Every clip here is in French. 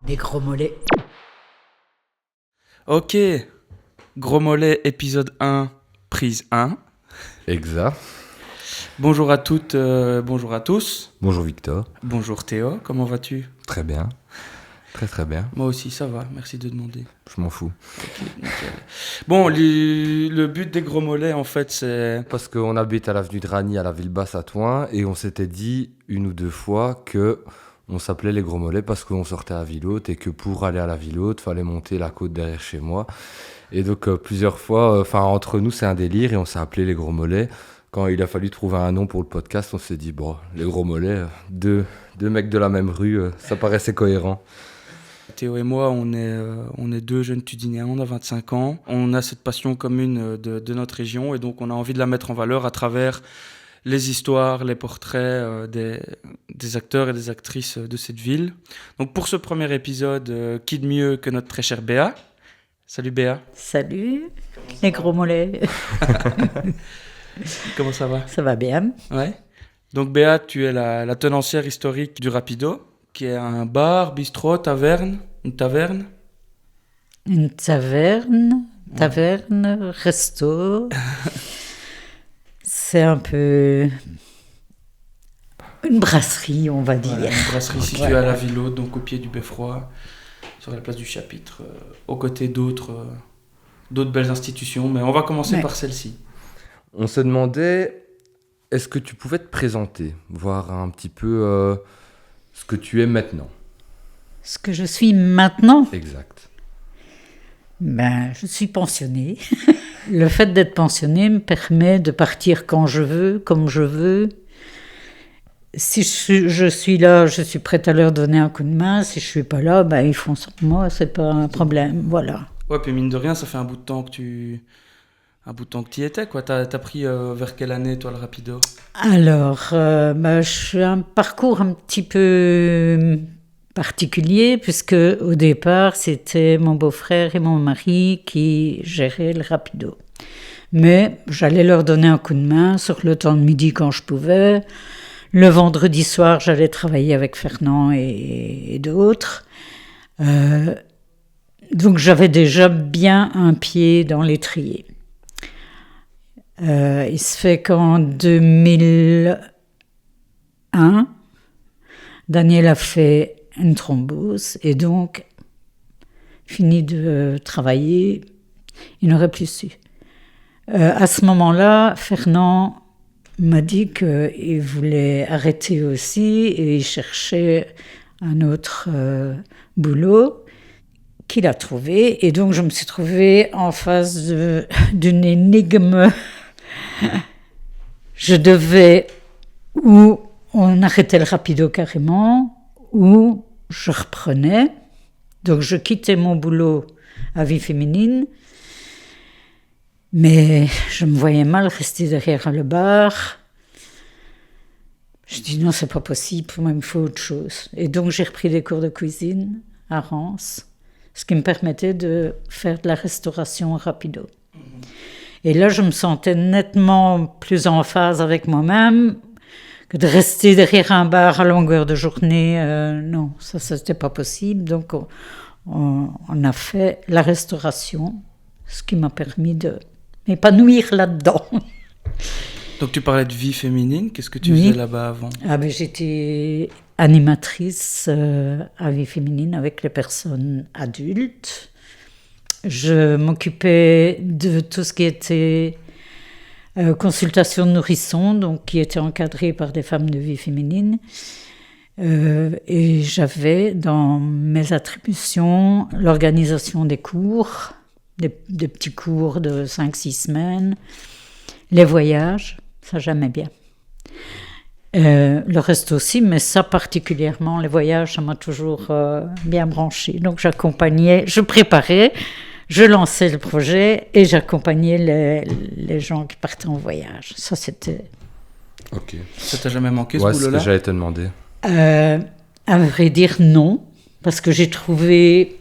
Les gros mollets. Ok, Gros Mollet, épisode 1, prise 1. Exact. Bonjour à toutes, bonjour à tous. Bonjour Victor. Bonjour Théo, comment vas-tu ? Très bien. Très bien. Moi aussi, ça va, merci de demander. Je m'en fous. Ok, nickel. Bon, le but des Gros Mollets, en fait, c'est... Parce qu'on habite à l'avenue de Ragny, à la ville basse à Thoin, et on s'était dit une ou deux fois que on s'appelait les Gros Mollets parce qu'on sortait à Ville Haute et que pour aller à la Ville Haute, fallait monter la côte derrière chez moi. Et donc plusieurs fois, entre nous, c'est un délire et on s'est appelé les Gros Mollets. Quand il a fallu trouver un nom pour le podcast, on s'est dit, bon, les Gros Mollets, deux mecs de la même rue, ça paraissait cohérent. Théo et moi, on est deux jeunes Tudinéens, on a 25 ans. On a cette passion commune de notre région et donc on a envie de la mettre en valeur à travers les histoires, les portraits des acteurs et des actrices de cette ville. Donc pour ce premier épisode, qui de mieux que notre très chère Béa ? Salut Béa. Salut, les gros mollets. Comment ça va ? Ça va bien. Ouais. Donc Béa, tu es la tenancière historique du Rapido, qui est un bar, bistrot, taverne, une taverne. Une taverne, resto. C'est un peu une brasserie, on va dire. Voilà, une brasserie située à la Ville Haute, donc au pied du Beffroi, sur la place du Chapitre, aux côtés d'autres belles institutions. Mais on va commencer par celle-ci. On se demandait, est-ce que tu pouvais te présenter, voir un petit peu ce que tu es maintenant ? Ce que je suis maintenant, Exact. je suis pensionnée. Le fait d'être pensionnée me permet de partir quand je veux, comme je veux. Si je suis là, je suis prête à leur donner un coup de main. Si je suis pas là, ils font sans moi, c'est pas un problème. Voilà. Ouais, puis mine de rien, ça fait un bout de temps que tu y étais, quoi. T'as pris vers quelle année, toi, le Rapido ? Alors, je suis un parcours un petit peu particulier, puisque au départ, c'était mon beau-frère et mon mari qui géraient le Rapido. Mais j'allais leur donner un coup de main sur le temps de midi quand je pouvais. Le vendredi soir, j'allais travailler avec Fernand et d'autres. Donc, j'avais déjà bien un pied dans l'étrier. Il se fait qu'en 2001, Daniel a fait une thrombose et donc, fini de travailler, il n'aurait plus su. À ce moment-là, Fernand m'a dit qu'il voulait arrêter aussi et il cherchait un autre boulot qu'il a trouvé. Et donc, je me suis trouvée en face d'une énigme. Je devais ou on arrêtait le Rapido carrément, ou je reprenais. Donc, je quittais mon boulot à Vie Féminine. Mais je me voyais mal rester derrière le bar. Je dis non, c'est pas possible, moi il me faut autre chose. Et donc j'ai repris des cours de cuisine à Reims, ce qui me permettait de faire de la restauration rapido. Et là, je me sentais nettement plus en phase avec moi-même que de rester derrière un bar à longueur de journée. Non, ça c'était pas possible. Donc on a fait la restauration, ce qui m'a permis de m'épanouir là-dedans. Donc tu parlais de Vie Féminine, qu'est-ce que tu faisais là-bas avant ? J'étais animatrice à Vie Féminine avec les personnes adultes. Je m'occupais de tout ce qui était consultation de nourrissons, donc qui était encadré par des femmes de Vie Féminine. Et j'avais dans mes attributions l'organisation des cours, des petits cours de 5-6 semaines, les voyages, ça j'aimais bien. Le reste aussi, mais ça particulièrement, les voyages, ça m'a toujours bien branché. Donc j'accompagnais, je préparais, je lançais le projet et j'accompagnais les gens qui partaient en voyage. Ça c'était... Ok. Ça t'a jamais manqué ce Ouais, c'est boulot-là ? ce que j'allais te demander. À vrai dire, non, parce que j'ai trouvé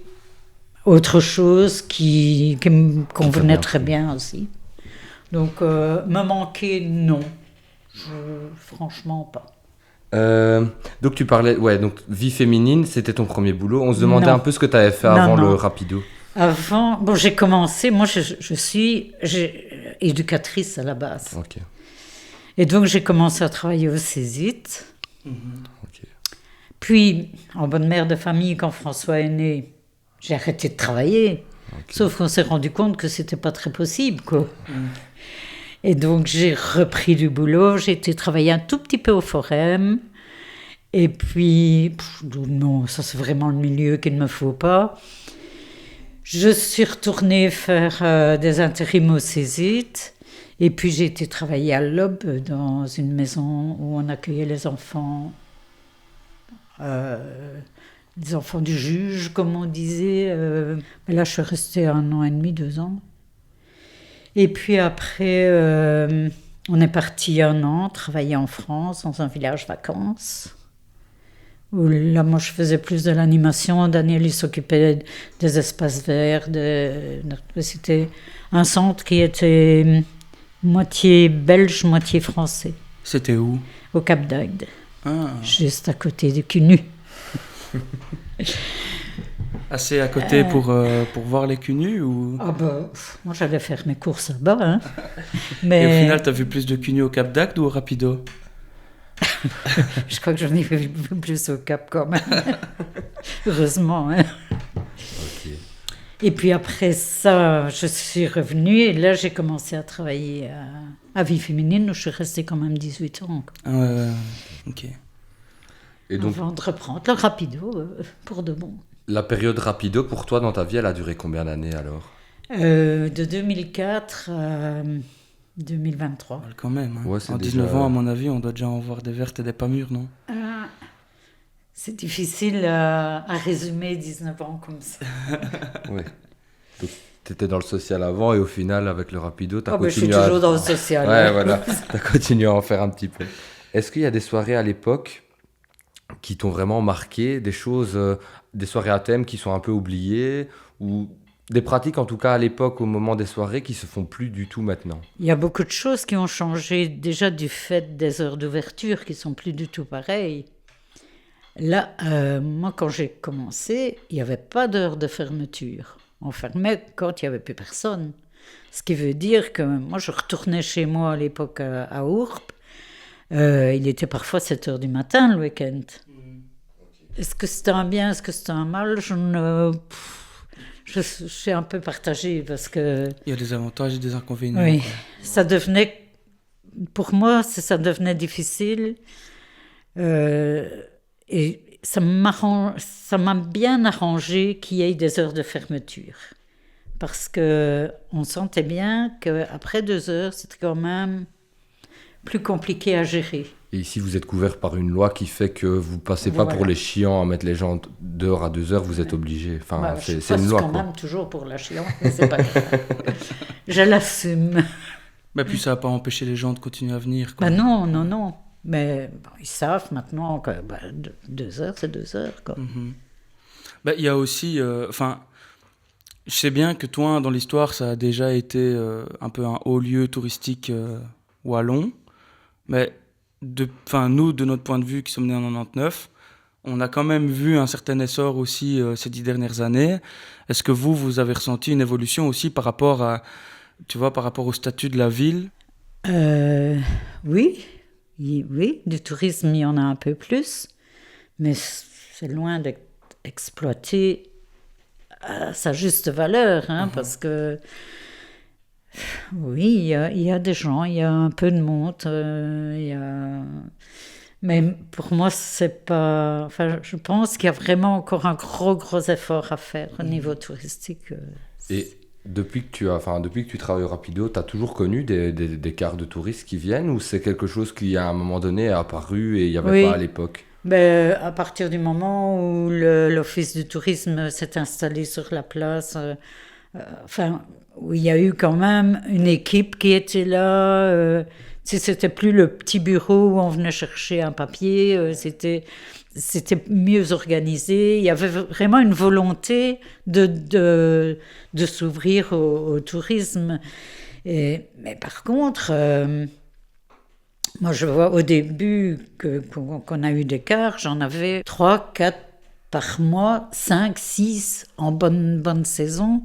autre chose qui me convenait très bien aussi. Donc, me manquer, non. Franchement, pas. Donc tu parlais, donc vie féminine, c'était ton premier boulot. On se demandait Non. un peu ce que tu avais fait Non, avant non. le rapido. Avant, j'ai commencé, moi je suis éducatrice à la base. Ok. Et donc j'ai commencé à travailler au Césite. Ok. Puis, en bonne mère de famille, quand François est né, j'ai arrêté de travailler. Ok. Sauf qu'on s'est rendu compte que c'était pas très possible, quoi. Et donc j'ai repris du boulot, j'ai été travailler un tout petit peu au Forum. Et puis, non, ça c'est vraiment le milieu qu'il ne me faut pas. Je suis retournée faire des intérims au Césite. Et puis j'ai été travailler à l'Aube, dans une maison où on accueillait les enfants du juge, comme on disait. Mais là, je suis restée 1 an et demi, 2 ans. Et puis après, on est parti 1 an travailler en France, dans un village vacances. Où là, moi, je faisais plus de l'animation. Daniel, il s'occupait des espaces verts. C'était un centre qui était moitié belge, moitié français, C'était où? au Cap d'Agde, Ah, juste à côté de Cunu. assez à côté pour voir les cunus ou... Ah bah, moi, j'allais faire mes courses là-bas. Hein. Et Mais au final, t'as vu plus de cunus au Cap d'Agde ou au Rapido? je crois que j'en ai vu plus au Cap quand même. Heureusement. Hein. Ok. Et puis après ça, je suis revenue et là, j'ai commencé à travailler à Vie Féminine où je suis restée quand même 18 ans. Quoi. Ah ouais, ok. Et donc, Avant de reprendre le rapido pour de bon. la période rapido, pour toi, dans ta vie, elle a duré combien d'années alors? De 2004 à 2023. Well, quand même. Hein. Ouais, c'est en déjà- 19 ans, à mon avis, on doit déjà en voir des vertes et des pas mûres, non? C'est difficile à résumer 19 ans comme ça. Ouais. Donc, t'étais dans le social avant et au final, avec le rapido, t'as Je suis continué à... toujours dans le social. Ouais, hein. voilà. T'as continué à en faire un petit peu. Est-ce qu'il y a des soirées à l'époque qui t'ont vraiment marqué, des choses, des soirées à thème qui sont un peu oubliées, ou des pratiques en tout cas à l'époque au moment des soirées qui se font plus du tout maintenant? Il y a beaucoup de choses qui ont changé déjà du fait des heures d'ouverture qui sont plus du tout pareilles. Là, moi, quand j'ai commencé, il n'y avait pas d'heure de fermeture. On fermait quand il n'y avait plus personne. Ce qui veut dire que moi, je retournais chez moi à l'époque à Ourp. Il était parfois 7 heures du matin le week-end. Est-ce que c'était un bien, est-ce que c'était un mal? Je suis un peu partagée parce que Il y a des avantages et des inconvénients. oui, quoi. ça devenait, pour moi, ça devenait difficile. Et ça m'a bien arrangé qu'il y ait des heures de fermeture. Parce qu'on sentait bien qu'après 2 heures, c'était quand même plus compliqué à gérer. Et ici, vous êtes couvert par une loi qui fait que vous passez pas Voilà. pour les chiants à mettre les gens dehors à 2 heures, vous êtes obligé. Enfin, Bah, c'est je une passe loi, quand quoi. même toujours pour la chiante, mais c'est pas grave. Je l'assume. Mais puis ça n'a pas empêché les gens de continuer à venir. Quoi. Ben non, non, non. Mais bon, ils savent maintenant que 2 heures, c'est 2 heures. Quoi. Mhm. Ben, il y a aussi... Enfin, je sais bien que toi, dans l'histoire, ça a déjà été un peu un haut lieu touristique wallon. Mais nous, de notre point de vue, qui sommes nés en 99, on a quand même vu un certain essor aussi ces 10 dernières années. Est-ce que vous avez ressenti une évolution aussi par rapport à, tu vois, par rapport au statut de la ville? Oui, oui, du tourisme, il y en a un peu plus, mais c'est loin d'être exploité à sa juste valeur, hein, parce que oui, il y a des gens, il y a un peu de monde, mais pour moi, c'est pas... Enfin, je pense qu'il y a vraiment encore un gros effort à faire au niveau touristique. Et depuis que tu travailles au Rapido, tu as toujours connu des cars de touristes qui viennent, ou c'est quelque chose qui, à un moment donné, est apparu et il n'y avait Oui. pas à l'époque? Ben, à partir du moment où l'Office du tourisme s'est installé sur la place, où il y a eu quand même une équipe qui était là, c'était plus le petit bureau où on venait chercher un papier, c'était mieux organisé, il y avait vraiment une volonté de s'ouvrir au tourisme. Mais par contre, Moi, je vois au début qu'on a eu des cars, j'en avais 3, 4 par mois, 5, 6 en bonne saison.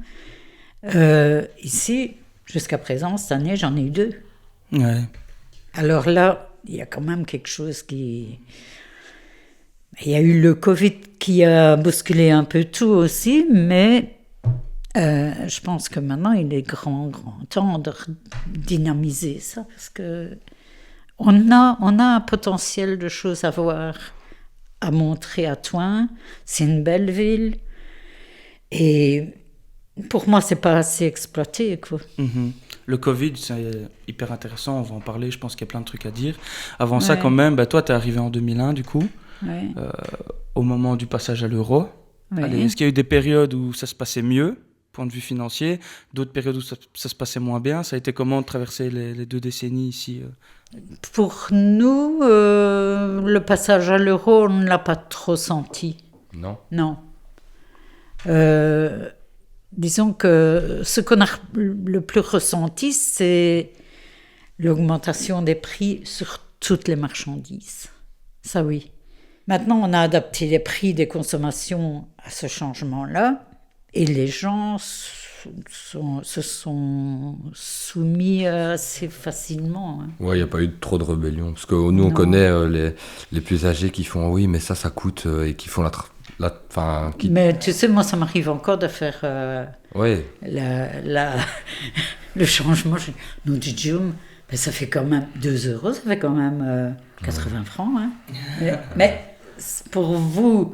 Ici, jusqu'à présent, cette année, j'en ai eu 2. Ouais. Alors là, il y a quand même quelque chose qui... Il y a eu le Covid qui a bousculé un peu tout aussi, mais je pense que maintenant, il est grand temps de dynamiser ça, parce que on a un potentiel de choses à voir, à montrer à Thuin. C'est une belle ville, et pour moi, c'est pas assez exploité, quoi. Le Covid, c'est hyper intéressant, on va en parler, je pense qu'il y a plein de trucs à dire. Avant ça, quand même, toi, t'es arrivé en 2001, du coup, au moment du passage à l'euro. Allez, est-ce qu'il y a eu des périodes où ça se passait mieux, point de vue financier, d'autres périodes où ça se passait moins bien? Ça a été comment de traverser les 2 décennies ici? Pour nous, le passage à l'euro, on ne l'a pas trop senti. Non. Disons que ce qu'on a le plus ressenti, c'est l'augmentation des prix sur toutes les marchandises. Ça, oui. Maintenant, on a adapté les prix des consommations à ce changement-là, et les gens se sont soumis assez facilement. Hein. Ouais, il n'y a pas eu trop de rébellion. Parce que nous, on connaît les plus âgés qui font oui, mais ça coûte, et qui font Mais tu sais, moi, ça m'arrive encore de faire le changement. Nous, du Joom, ben, ça fait quand même 2 €, ça fait quand même 80 francs. Hein. Mais pour vous,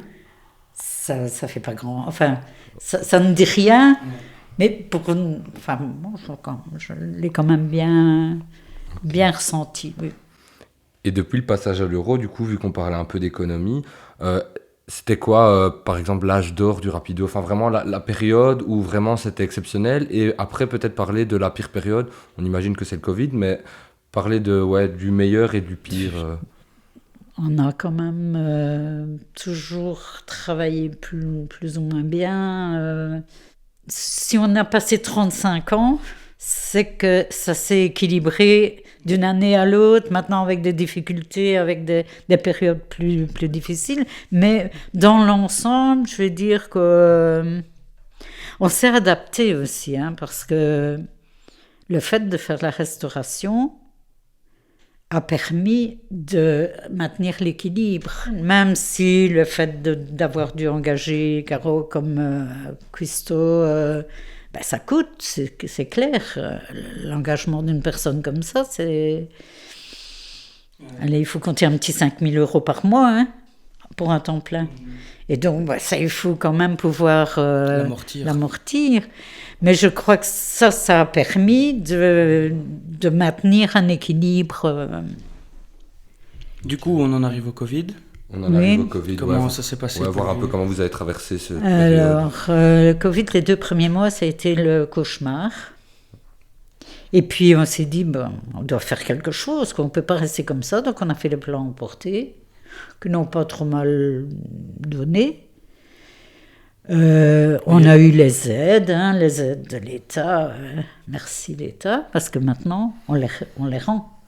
ça fait pas grand... Enfin, ça ne dit rien, mais pour... Enfin, bon, je l'ai quand même bien ressenti, oui. Et depuis le passage à l'euro, du coup, vu qu'on parlait un peu d'économie, c'était quoi, par exemple, l'âge d'or du rapido? Enfin, vraiment la période où vraiment c'était exceptionnel. Et après, peut-être parler de la pire période. On imagine que c'est le Covid, mais parler du meilleur et du pire. On a quand même toujours travaillé plus ou moins bien. Si on a passé 35 ans, c'est que ça s'est équilibré d'une année à l'autre, maintenant avec des difficultés, avec des périodes plus difficiles. Mais dans l'ensemble, je vais dire que on s'est adapté aussi, hein, parce que le fait de faire la restauration a permis de maintenir l'équilibre. Même si le fait d'avoir dû engager Caro comme cuistot, ça coûte, c'est clair. L'engagement d'une personne comme ça, c'est... Allez, il faut compter un petit 5 000 € par mois, hein, pour un temps plein. Et donc, ça, il faut quand même pouvoir l'amortir. Mais je crois que ça a permis de maintenir un équilibre. Du coup, on en arrive au Covid. Arrive au Covid. Comment ça s'est passé? Voir un peu comment vous avez traversé ce Alors, le Covid, les 2 premiers mois, ça a été le cauchemar. Et puis, on s'est dit, on doit faire quelque chose, qu'on ne peut pas rester comme ça. Donc, on a fait les plans emportés, qui n'ont pas trop mal donné. On a eu les aides de l'État. Merci l'État, parce que maintenant, on les rend.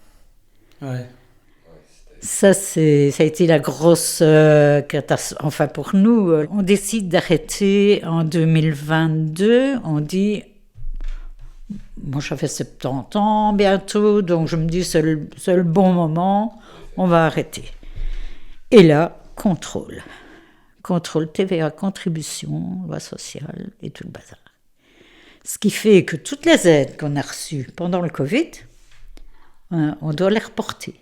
Ouais. Ça a été la grosse catastrophe. Enfin, pour nous, on décide d'arrêter en 2022. On dit, moi j'avais 70 ans bientôt, donc je me dis, c'est le bon moment, on va arrêter. Et là, contrôle TVA, contribution, loi sociale et tout le bazar. Ce qui fait que toutes les aides qu'on a reçues pendant le Covid, on doit les reporter.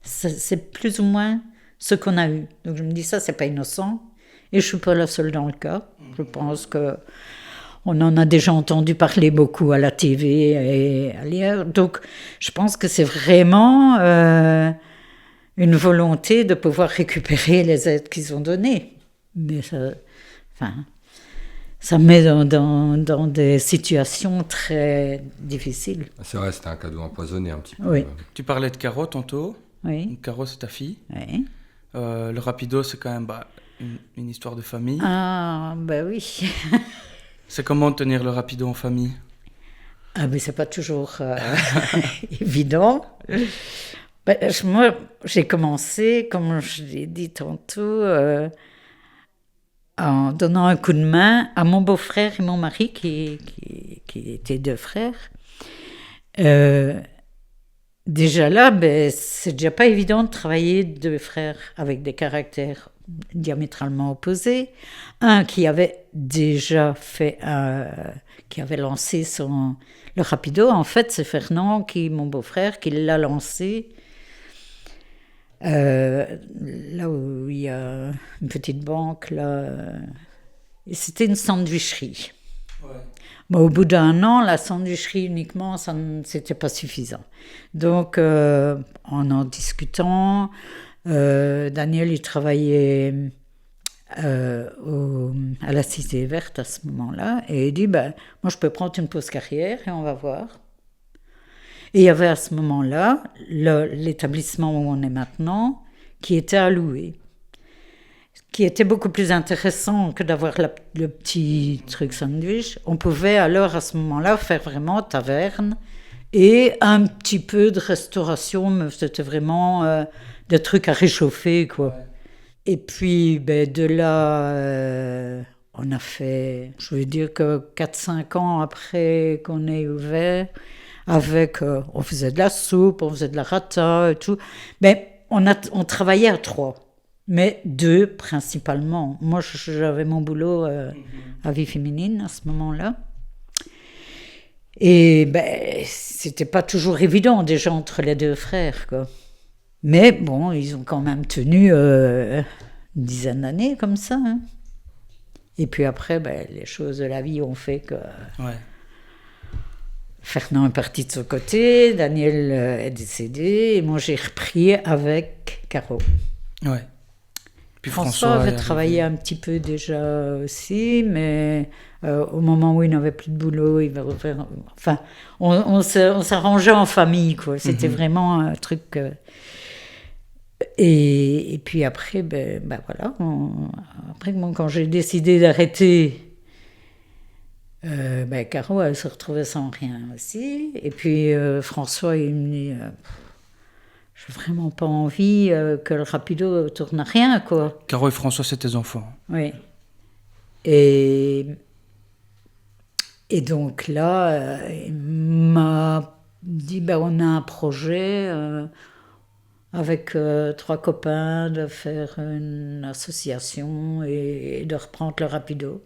C'est plus ou moins ce qu'on a eu. Donc je me dis, ça, c'est pas innocent. Et je suis pas la seule dans le cas. Je pense que on en a déjà entendu parler beaucoup à la TV et ailleurs. Donc je pense que c'est vraiment une volonté de pouvoir récupérer les aides qu'ils ont données. Mais ça met dans des situations très difficiles. C'est vrai, c'était un cadeau empoisonné un petit peu. Oui. Tu parlais de Caro tantôt. Oui. Caro, c'est ta fille. Oui. Le rapido, c'est quand même une histoire de famille. Ah, oui. C'est comment de tenir le rapido en famille? Ah, mais c'est pas toujours évident. Moi, j'ai commencé, comme je l'ai dit tantôt, en donnant un coup de main à mon beau-frère et mon mari, qui étaient 2 frères. Déjà là, c'est déjà pas évident de travailler 2 frères avec des caractères diamétralement opposés. Un qui avait déjà qui avait lancé le rapido. En fait, c'est Fernand, mon beau-frère, qui l'a lancé. Là où il y a une petite banque, là, et c'était une sandwicherie. Ouais. Mais au bout d'1 an, la sandwicherie uniquement, c'était pas suffisant. Donc, en discutant, Daniel, il travaillait à la Cité Verte à ce moment-là, et il dit, moi je peux prendre une pause carrière et on va voir. Et il y avait à ce moment-là l'établissement où on est maintenant, qui était à louer, qui était beaucoup plus intéressant que d'avoir le petit truc sandwich. On pouvait alors à ce moment-là faire vraiment taverne et un petit peu de restauration, mais c'était vraiment des trucs à réchauffer, quoi. Ouais. Et puis de là, on a fait, je veux dire que 4-5 ans après qu'on ait ouvert, on faisait de la soupe, on faisait de la rata et tout. On travaillait à 3, mais 2 principalement. Moi, j'avais mon boulot à Vie Féminine à ce moment-là. Et c'était pas toujours évident déjà entre les 2 frères, quoi. Mais bon, ils ont quand même tenu une dizaine d'années comme ça. Hein. Et puis après, les choses de la vie ont fait que... Ouais. Fernand est parti de son côté, Daniel est décédé, et moi j'ai repris avec Caro. Ouais. Puis François avait travaillé un petit peu déjà aussi, mais au moment où il n'avait plus de boulot, il va refaire... Enfin, on s'arrangeait en famille, quoi. C'était vraiment un truc... Et puis après, voilà. Après, quand j'ai décidé d'arrêter... Caro, elle se retrouvait sans rien aussi. Et puis François, il me dit j'ai vraiment pas envie que le rapido tourne à rien, quoi. Caro et François, c'est tes enfants. Oui. Et donc là, il m'a dit on a un projet avec 3 copains de faire une association et de reprendre le rapido.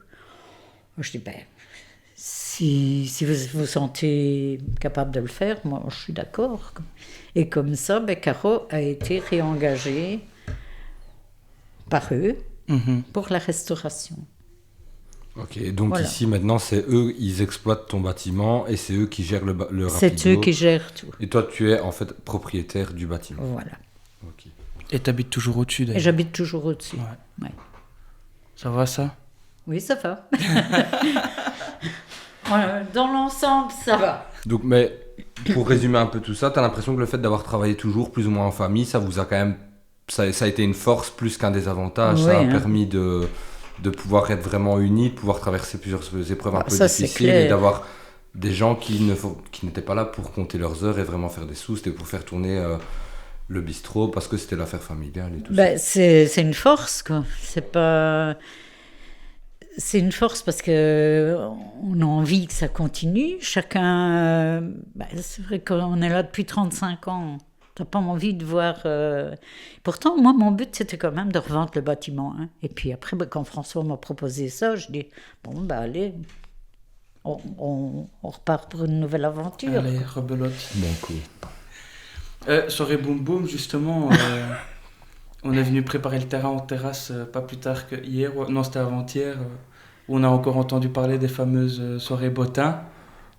Je dis si vous vous sentez capable de le faire, moi je suis d'accord. Et comme ça, Caro a été réengagée par eux pour la restauration. Ok, donc voilà. Ici maintenant c'est eux, ils exploitent ton bâtiment et c'est eux qui gèrent le rapido. C'est eux qui gèrent tout. Et toi tu es en fait propriétaire du bâtiment. Voilà. Ok. Et tu habites toujours au-dessus d'ailleurs. Et j'habite toujours au-dessus. Ouais. Ouais. Ça va ça ? Oui, ça va. Dans l'ensemble, ça va. Donc, mais pour résumer un peu tout ça, tu as l'impression que le fait d'avoir travaillé toujours plus ou moins en famille, ça vous a quand même... Ça a été une force plus qu'un désavantage. Oui, ça a permis de pouvoir être vraiment unis, de pouvoir traverser plusieurs épreuves un peu difficiles et d'avoir des gens qui n'étaient pas là pour compter leurs heures et vraiment faire des sous. C'était pour faire tourner le bistrot parce que c'était l'affaire familiale et tout ça. C'est une force, quoi. C'est une force parce qu'on a envie que ça continue. Chacun... c'est vrai qu'on est là depuis 35 ans. T'as pas envie de voir... Pourtant, moi, mon but, c'était quand même de revendre le bâtiment. Hein. Et puis après, quand François m'a proposé ça, je dis, allez, on repart pour une nouvelle aventure. Allez, rebelote. Bon, cool. Soirée Boum Boum, justement... On est venu préparer le terrain en terrasse pas plus tard que hier, non c'était avant-hier, où on a encore entendu parler des fameuses soirées bottins.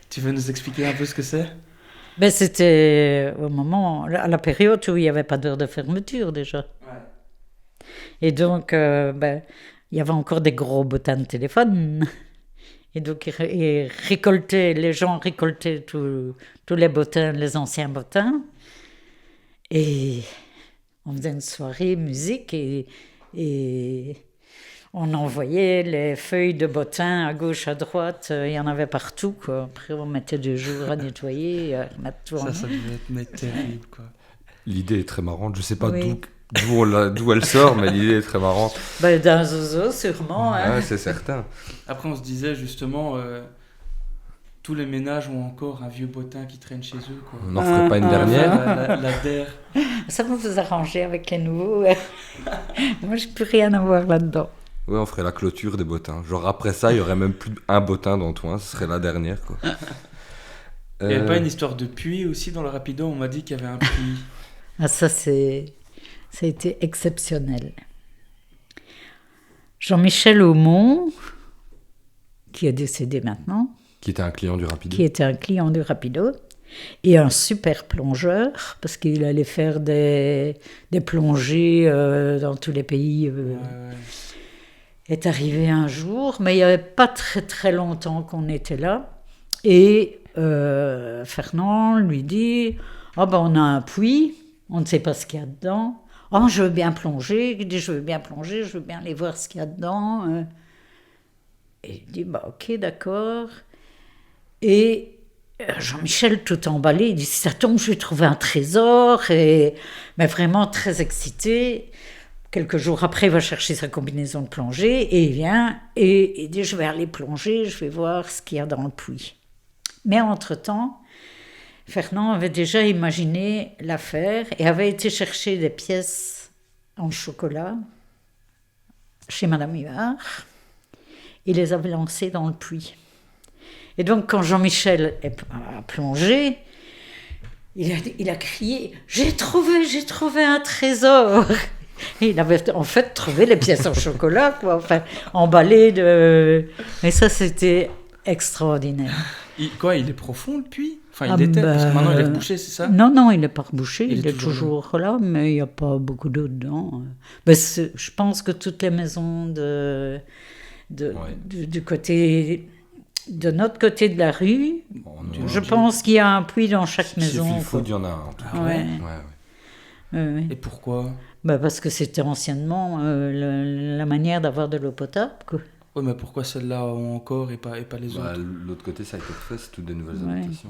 Tu veux nous expliquer un peu ce que c'est ? C'était à la période où il n'y avait pas d'heure de fermeture déjà. Ouais. Et donc, il y avait encore des gros bottins de téléphone. Et donc, les gens récoltaient tous les bottins, les anciens bottins. Et... on faisait une soirée musique et on envoyait les feuilles de bottin à gauche, à droite. Il y en avait partout, quoi. Après, on mettait 2 jours à nettoyer, à remettre tout en... Ça devait être terrible, quoi. L'idée est très marrante. Je sais pas Oui. d'où elle sort, mais l'idée est très marrante. Ben, d'un zozo, sûrement. Hein. Ouais, c'est certain. Après, on se disait justement, tous les ménages ont encore un vieux bottin qui traîne chez eux, quoi. On n'en ferait pas une Ah, dernière. La DER. Ça vous vous arrangez avec les nouveaux. Moi, je peux rien avoir là-dedans. Ouais, on ferait la clôture des bottins. Genre après ça, il y aurait même plus un bottin dans Toin. Ce serait la dernière, quoi. Il n'y avait pas une histoire de puits aussi dans le Rapido? On m'a dit qu'il y avait un puits. Ah, ça a été exceptionnel. Jean-Michel Aumont, qui est décédé maintenant, Qui était un client du Rapido. qui était un client du Rapido, et un super plongeur, parce qu'il allait faire des plongées dans tous les pays, Ouais. est arrivé un jour, mais il n'y avait pas très très longtemps qu'on était là, et Fernand lui dit « Ah ben on a un puits, on ne sait pas ce qu'il y a dedans. Oh, je veux bien plonger. » Il dit « Je veux bien plonger, je veux bien aller voir ce qu'il y a dedans. » Et il dit « Bah ok, d'accord. » Et Jean-Michel, tout emballé, il dit « Si ça tombe, je vais trouver un trésor. » Mais vraiment très excité. Quelques jours après, il va chercher sa combinaison de plongée et il vient et il dit « Je vais aller plonger, je vais voir ce qu'il y a dans le puits. » Mais entre-temps, Fernand avait déjà imaginé l'affaire et avait été chercher des pièces en chocolat chez Madame Huard. Il les avait lancées dans le puits. Et donc, quand Jean-Michel a plongé, il a crié « J'ai trouvé un trésor !» Et il avait en fait trouvé les pièces en chocolat, quoi, enfin, emballées de... Et ça, c'était extraordinaire. Il est profond le puits? Enfin, Ah il était, parce que bah, maintenant il est rebouché, c'est ça? Non, il n'est pas rebouché, il est toujours toujours là, mais il n'y a pas beaucoup d'eau dedans. Ben, je pense que toutes les maisons du côté, de notre côté de la rue, je pense qu'il y a un puits dans chaque maison. Chez Feel-Food, il y en a un. En tout cas. Ouais. Ouais. Ouais. Et pourquoi? Ben, parce que c'était anciennement la manière d'avoir de l'eau potable, quoi. Oui, mais pourquoi celles-là ont encore et pas les Bah, autres? l'autre côté, ça a été refait, c'est toutes des nouvelles Ouais. habitations.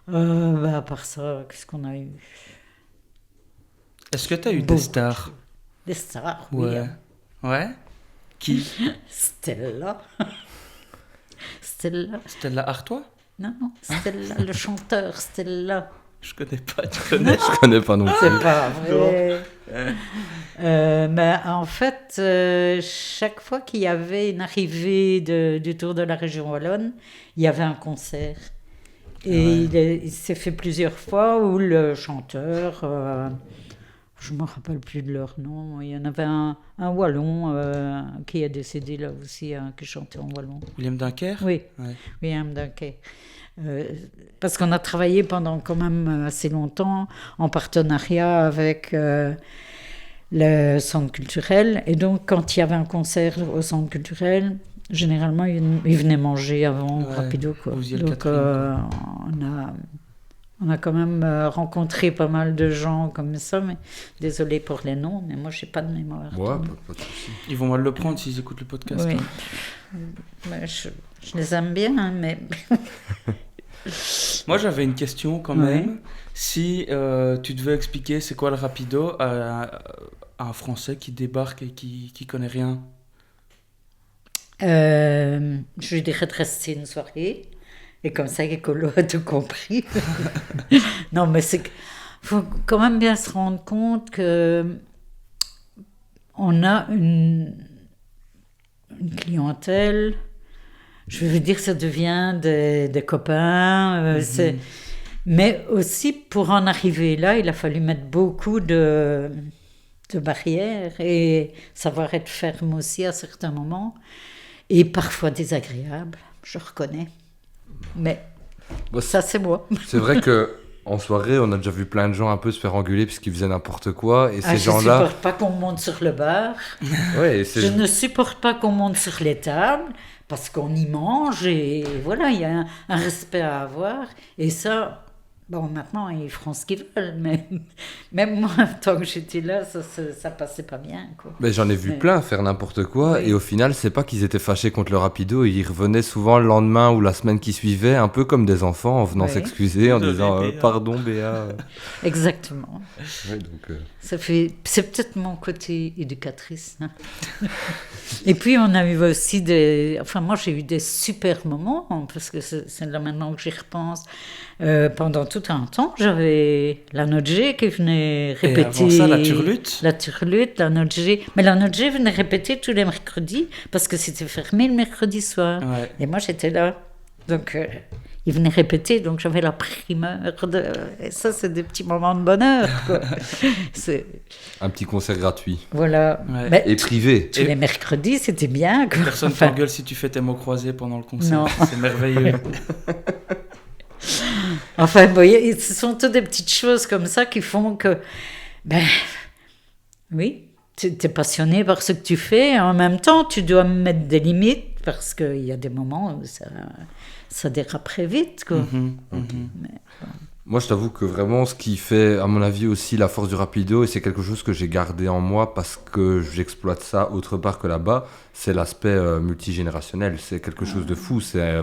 Ben, à part ça, qu'est-ce qu'on a eu? Est-ce que tu as eu Beaucoup. des stars? Des stars, oui. Ouais. Hein. Ouais? Qui? Stella. Stella. Stella Artois? Non, Stella, le chanteur Stella. Je connais pas, tu connais? Je connais pas non plus. C'est pas vrai. Mais en fait, chaque fois qu'il y avait une arrivée du Tour de la région wallonne, il y avait un concert. Et il s'est fait plusieurs fois où le chanteur, je ne me rappelle plus de leur nom, il y en avait un wallon qui est décédé là aussi, qui chantait en wallon. William Dunker? Oui, Ouais. William Dunker. Parce qu'on a travaillé pendant quand même assez longtemps en partenariat avec le centre culturel. Et donc, quand il y avait un concert au centre culturel, généralement, ils venaient manger avant, Ouais, rapido, quoi. vous faisiez le Donc, catering, on a quand même rencontré pas mal de gens comme ça. Mais désolé pour les noms, mais moi, je n'ai pas de mémoire. Ouais, pas de soucis. Ils vont mal le prendre s'ils écoutent le podcast. Oui. hein. Mais je les aime bien, hein, mais... Moi, j'avais une question quand Ouais. même. Si tu devais expliquer c'est quoi le rapido à un Français qui débarque et qui connaît rien. Je lui dirais de rester une soirée. Et comme ça, Écolo a tout compris. Non, mais c'est qu'il faut quand même bien se rendre compte que on a une clientèle. Je veux dire, ça devient des copains. Mais aussi, pour en arriver là, il a fallu mettre beaucoup de barrières et savoir être ferme aussi à certains moments. Et parfois désagréable, je reconnais. Mais Bah, ça, c'est moi. C'est vrai que en soirée, on a déjà vu plein de gens un peu se faire engueuler parce qu'ils faisaient n'importe quoi. Et ces Je ne gens-là. supporte pas qu'on monte sur le bar. Ouais, et ces- Je ne supporte pas qu'on monte sur les tables parce qu'on y mange. Et voilà, il y a un respect à avoir. Et ça, Bon, maintenant, ils feront ce qu'ils veulent, mais même moi, tant que j'étais là, ça passait pas bien, quoi. Mais j'en ai vu Mais- plein faire n'importe quoi, Oui. et au final, c'est pas qu'ils étaient fâchés contre le rapido, ils revenaient souvent le lendemain ou la semaine qui suivait, un peu comme des enfants, en venant Oui. s'excuser, en Désolé, disant Béa. Pardon Béa. Exactement. Ouais, donc, C'est peut-être mon côté éducatrice, hein. Et puis, on a eu aussi moi, j'ai eu des super moments, parce que c'est là maintenant que j'y repense. Pendant tout un temps, j'avais la Note G qui venait Et répéter. avant ça, la turlute. La turlute, la Note G. Mais la Note G venait répéter tous les mercredis, parce que c'était fermé le mercredi soir. Ouais. Et moi, j'étais là. Donc, il venait répéter, donc j'avais la primeur. Et ça, c'est des petits moments de bonheur, quoi. un petit concert gratuit. Voilà. Ouais. Mais Et privé. tous les mercredis, c'était bien, quoi. Personne Enfin, t'engueule si tu fais tes mots croisés pendant le concert. Non. C'est merveilleux. Enfin, vous voyez, ce sont toutes des petites choses comme ça qui font que, oui, tu es passionné par ce que tu fais, et en même temps, tu dois mettre des limites, parce qu'il y a des moments où ça dérape très vite, quoi. Mhm, mhm. Moi, je t'avoue que vraiment, ce qui fait, à mon avis, aussi la force du rapido, et c'est quelque chose que j'ai gardé en moi parce que j'exploite ça autre part que là-bas, c'est l'aspect multigénérationnel. C'est quelque chose de fou. C'est,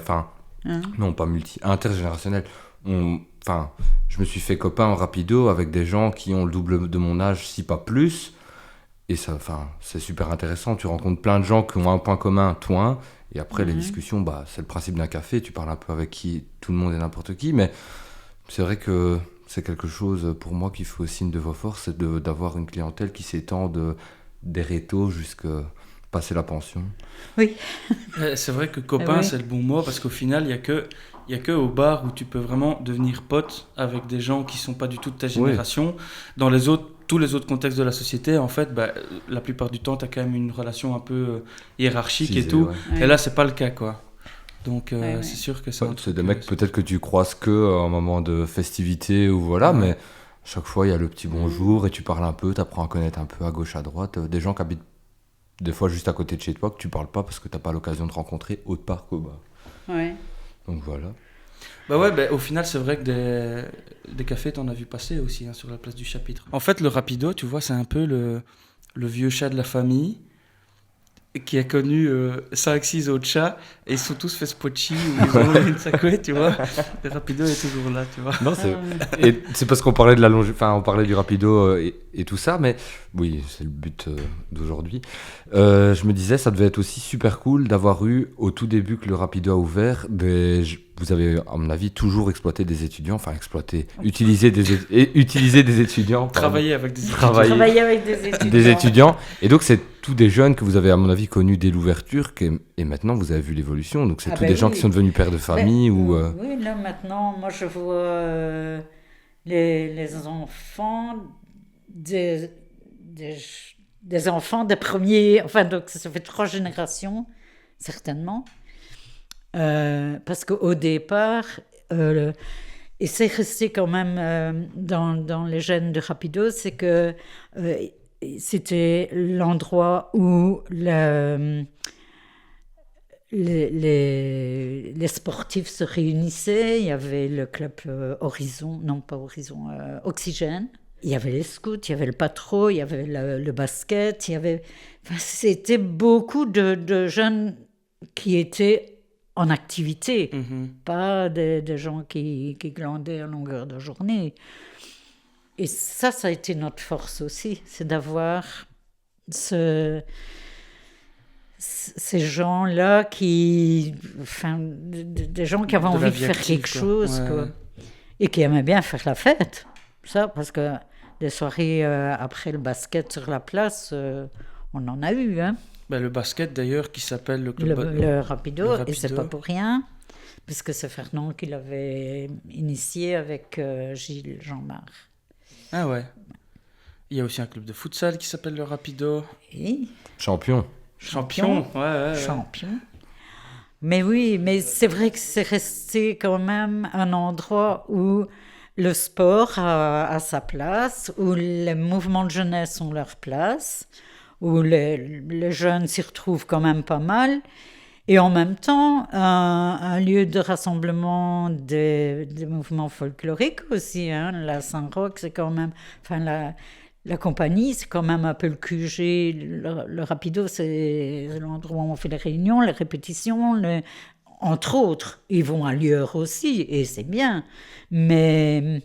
non, pas intergénérationnel. Je me suis fait copain en rapido avec des gens qui ont le double de mon âge, si pas plus. Et ça, c'est super intéressant. Tu rencontres plein de gens qui ont un point commun, toi. Et après, les discussions, c'est le principe d'un café. Tu parles un peu avec tout le monde et n'importe qui. Mais c'est vrai que c'est quelque chose, pour moi, qui fait aussi une de vos forces, c'est d'avoir une clientèle qui s'étend des rétos jusqu'à passer la pension. Oui. C'est vrai que copain, Ah oui. c'est le bon mot, parce qu'au final, il y a que au bar où tu peux vraiment devenir pote avec des gens qui sont pas du tout de ta génération. Dans tous les autres contextes de la société, en fait, la plupart du temps, tu as quand même une relation un peu hiérarchique et tout. Ouais. Et là, c'est pas le cas, quoi. Donc, Ouais. c'est sûr que c'est un C'est truc, des mecs peut-être que tu croises à un moment de festivité ou voilà, mais chaque fois il y a le petit bonjour et tu parles un peu, tu apprends à connaître un peu à gauche, à droite. Des gens qui habitent des fois juste à côté de chez toi que tu parles pas parce que t'as pas l'occasion de rencontrer autre part qu'au bar. Ouais. Donc voilà. Au final, c'est vrai que des cafés, t'en as vu passer aussi, hein, sur la place du Chapitre. En fait, le rapido, tu vois, c'est un peu le vieux chat de la famille qui a connu 5-6 autres chats et ils sont tous fait spotchy ou ils ont une sacouette, tu vois. Le rapido est toujours là, tu vois. Non, et c'est parce qu'on parlait de on parlait du rapido et tout ça, mais oui, c'est le but d'aujourd'hui. Je me disais, ça devait être aussi super cool d'avoir eu au tout début que le rapido a ouvert vous avez, à mon avis, toujours exploité des étudiants, utiliser des étudiants. Travailler avec des Travailler avec des étudiants. Des étudiants. Et donc, c'est tous des jeunes que vous avez, à mon avis, connus dès l'ouverture. Et maintenant, vous avez vu l'évolution. Donc, c'est tous des gens qui sont devenus pères de famille. Oui, là, maintenant, moi, je vois les enfants des enfants des premiers... Enfin, donc, ça fait 3 générations, certainement. Parce qu'au départ... et c'est resté quand même dans les gènes de Rapido, c'est que c'était l'endroit où les sportifs se réunissaient. Il y avait le club Oxygène. Il y avait les scouts, il y avait le patro, il y avait le basket. C'était beaucoup de jeunes qui étaient en activité, pas des gens qui glandaient à longueur de journée. Et ça a été notre force aussi, c'est d'avoir ces gens-là des gens qui avaient envie de faire quelque chose, quoi. Et qui aimaient bien faire la fête. Ça, parce que des soirées après le basket sur la place, on en a eu, hein. Le basket d'ailleurs qui s'appelle le club le Rapido, et c'est pas pour rien, puisque c'est Fernand qui l'avait initié avec Gilles Jean-Marc. Ah ouais. Il y a aussi un club de futsal qui s'appelle le Rapido. Et Champion. Ouais. Champion. Mais oui, mais c'est vrai que c'est resté quand même un endroit où le sport a sa place, où les mouvements de jeunesse ont leur place, où les jeunes s'y retrouvent quand même pas mal. Et en même temps, un lieu de rassemblement des mouvements folkloriques aussi. Hein. La Saint-Roch, c'est quand même... Enfin, la compagnie, c'est quand même un peu le QG. Le Rapido, c'est l'endroit où on fait les réunions, les répétitions, entre autres. Ils vont à Lieur aussi, et c'est bien. Mais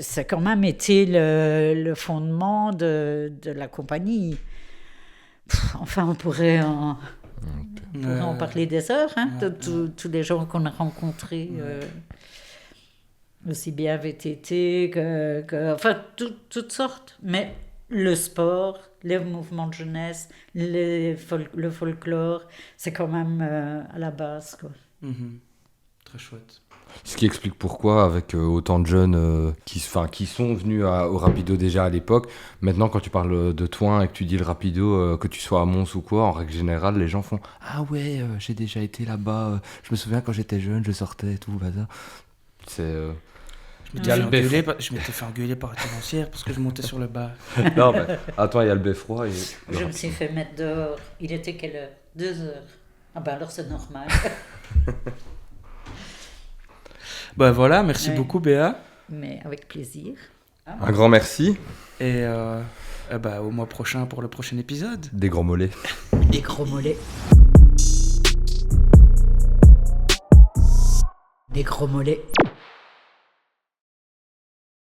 ça a quand même été le fondement de la compagnie. Enfin, on pourrait en parler des heures, hein, de tous les gens qu'on a rencontrés, aussi bien VTT enfin, toutes sortes. Mais le sport, les mouvements de jeunesse, le folklore, c'est quand même à la base, quoi. Très chouette. Ce qui explique pourquoi, avec autant de jeunes qui sont venus au Rapido déjà à l'époque, maintenant quand tu parles de Thoin et que tu dis le Rapido, que tu sois à Mons ou quoi, en règle générale, les gens font « Ah ouais, j'ai déjà été là-bas, je me souviens quand j'étais jeune, je sortais et tout, bah ça. » C'est... Je m'étais fait engueuler par la tenancière parce que je montais sur le bar. Non, mais attends, il y a le beffroi. Je me suis fait mettre dehors. Il était quelle heure? 2 heures. Ah ben alors c'est normal. Ben voilà, merci beaucoup Béa. Mais avec plaisir. Un grand merci. Et au mois prochain pour le prochain épisode. Des gros mollets. Des gros mollets. Des gros mollets.